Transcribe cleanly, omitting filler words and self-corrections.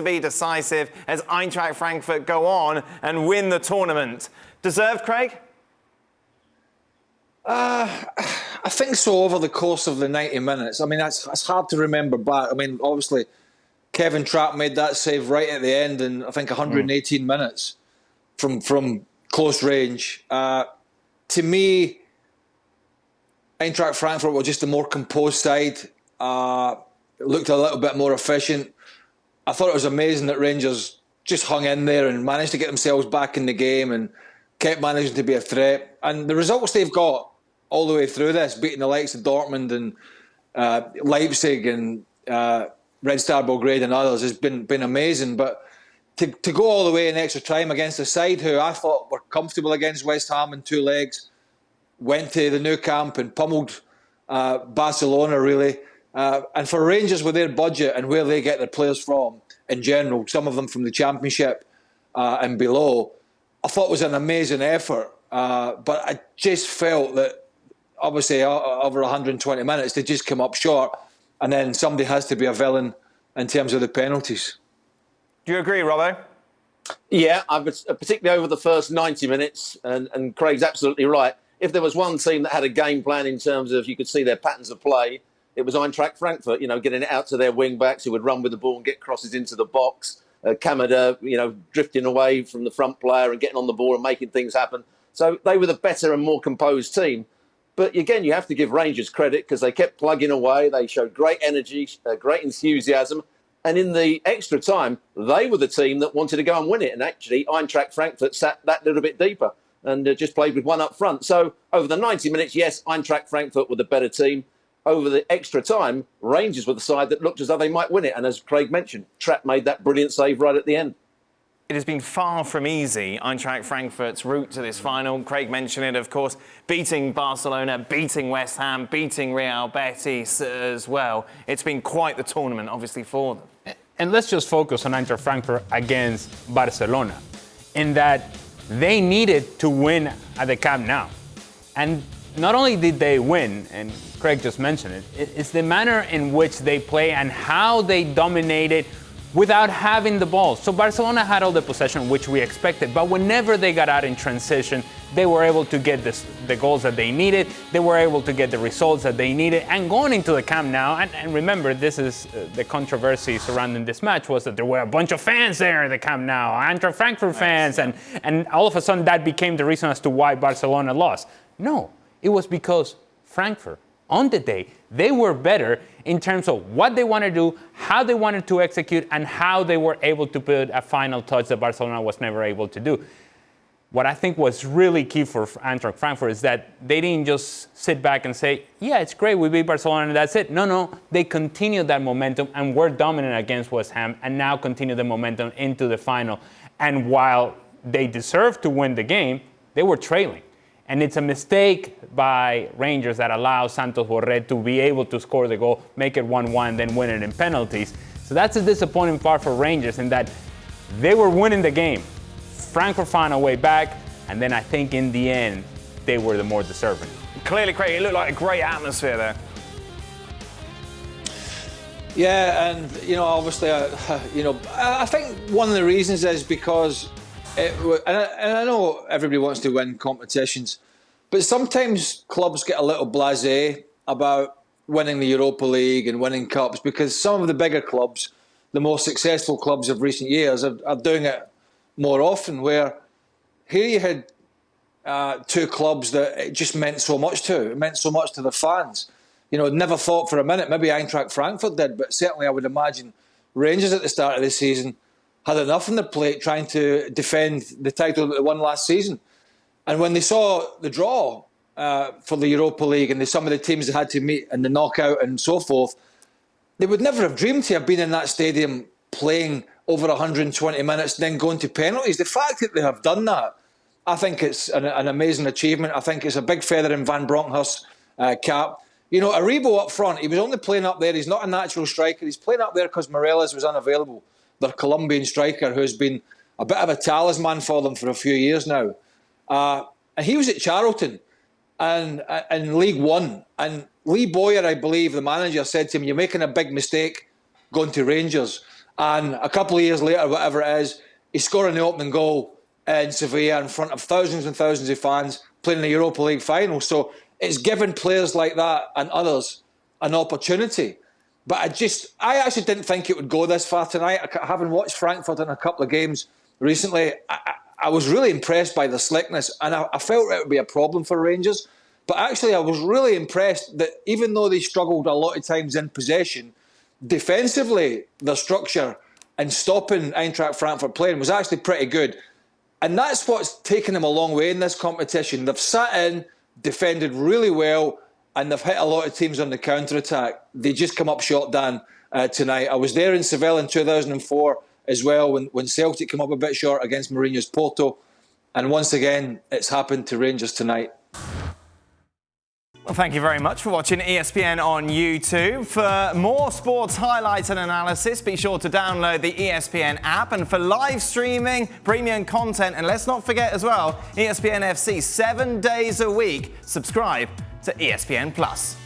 to be decisive as Eintracht Frankfurt go on and win the tournament. Deserved, Craig? I think so, over the course of the 90 minutes. I mean, it's hard to remember back. I mean, obviously, Kevin Trapp made that save right at the end in, I think, 118 minutes from close range. To me, Eintracht Frankfurt were just a more composed side. Looked a little bit more efficient. I thought it was amazing that Rangers just hung in there and managed to get themselves back in the game and kept managing to be a threat. And the results they've got all the way through this, beating the likes of Dortmund and Leipzig and Red Star Belgrade and others, has been amazing. But to go all the way in extra time against a side who I thought were comfortable against West Ham in 2 legs, went to the new camp and pummeled Barcelona, really. And for Rangers, with their budget and where they get their players from in general, some of them from the Championship and below, I thought it was an amazing effort. But I just felt that, obviously, over 120 minutes, they just come up short. And then somebody has to be a villain in terms of the penalties. Do you agree, Robbo? Yeah, particularly over the first 90 minutes, and Craig's absolutely right. If there was one team that had a game plan in terms of you could see their patterns of play, it was Eintracht Frankfurt, getting it out to their wing-backs who would run with the ball and get crosses into the box. Kamada, drifting away from the front player and getting on the ball and making things happen. So they were the better and more composed team. But again, you have to give Rangers credit because they kept plugging away. They showed great energy, great enthusiasm. And in the extra time, they were the team that wanted to go and win it. And actually, Eintracht Frankfurt sat that little bit deeper and just played with one up front. So over the 90 minutes, yes, Eintracht Frankfurt were the better team. Over the extra time, Rangers were the side that looked as though they might win it. And as Craig mentioned, Trapp made that brilliant save right at the end. It has been far from easy, Eintracht Frankfurt's route to this final. Craig mentioned it, of course, beating Barcelona, beating West Ham, beating Real Betis as well. It's been quite the tournament, obviously, for them. And let's just focus on Eintracht Frankfurt against Barcelona, in that they needed to win at the Camp Nou. And not only did they win, and Craig just mentioned it's the manner in which they play and how they dominated without having the ball. So Barcelona had all the possession, which we expected, but whenever they got out in transition, they were able to get the goals that they needed. They were able to get the results that they needed. And going into the Camp Nou, and remember, this is the controversy surrounding this match, was that there were a bunch of fans there at the Camp Nou, Eintracht Frankfurt fans, and all of a sudden that became the reason as to why Barcelona lost. No, it was because Frankfurt, on the day, they were better in terms of what they wanted to do, how they wanted to execute, and how they were able to put a final touch that Barcelona was never able to do. What I think was really key for Eintracht Frankfurt is that they didn't just sit back and say, yeah, it's great, we beat Barcelona and that's it. No, they continued that momentum and were dominant against West Ham and now continue the momentum into the final. And while they deserved to win the game, they were trailing. And it's a mistake by Rangers that allows Santos Borré to be able to score the goal, make it 1-1, then win it in penalties. So that's a disappointing part for Rangers in that they were winning the game. Frankfurt found a way back, and then I think in the end, they were the more deserving. Clearly, Craig, it looked like a great atmosphere there. Yeah, and, obviously, I think one of the reasons is because and I know everybody wants to win competitions, but sometimes clubs get a little blasé about winning the Europa League and winning cups because some of the bigger clubs, the more successful clubs of recent years, are doing it more often, where here you had 2 clubs that it just meant so much to. It meant so much to the fans. Never thought for a minute, maybe Eintracht Frankfurt did, but certainly I would imagine Rangers at the start of the season had enough on their plate trying to defend the title that they won last season. And when they saw the draw for the Europa League and some of the teams they had to meet in the knockout and so forth, they would never have dreamed to have been in that stadium playing over 120 minutes and then going to penalties. The fact that they have done that, I think it's an amazing achievement. I think it's a big feather in Van Bronckhorst's cap. Aribo up front, he was only playing up there. He's not a natural striker. He's playing up there because Morelos was unavailable, their Colombian striker, who's been a bit of a talisman for them for a few years now. And he was at Charlton and in League One. And Lee Bowyer, I believe, the manager, said to him, "You're making a big mistake going to Rangers." And a couple of years later, whatever it is, he's scoring the opening goal in Sevilla in front of thousands and thousands of fans playing the Europa League final. So it's given players like that and others an opportunity. But I actually didn't think it would go this far tonight. Having watched Frankfurt in a couple of games recently, I was really impressed by the slickness, and I felt it would be a problem for Rangers. But actually, I was really impressed that even though they struggled a lot of times in possession, defensively, their structure and stopping Eintracht Frankfurt playing was actually pretty good. And that's what's taken them a long way in this competition. They've sat in, defended really well, and they've hit a lot of teams on the counter-attack. They just come up short, Dan, tonight. I was there in Seville in 2004 as well when Celtic came up a bit short against Mourinho's Porto. And once again, it's happened to Rangers tonight. Well, thank you very much for watching ESPN on YouTube. For more sports highlights and analysis, be sure to download the ESPN app. And for live streaming, premium content, and let's not forget as well, ESPN FC 7 days a week. Subscribe to ESPN Plus.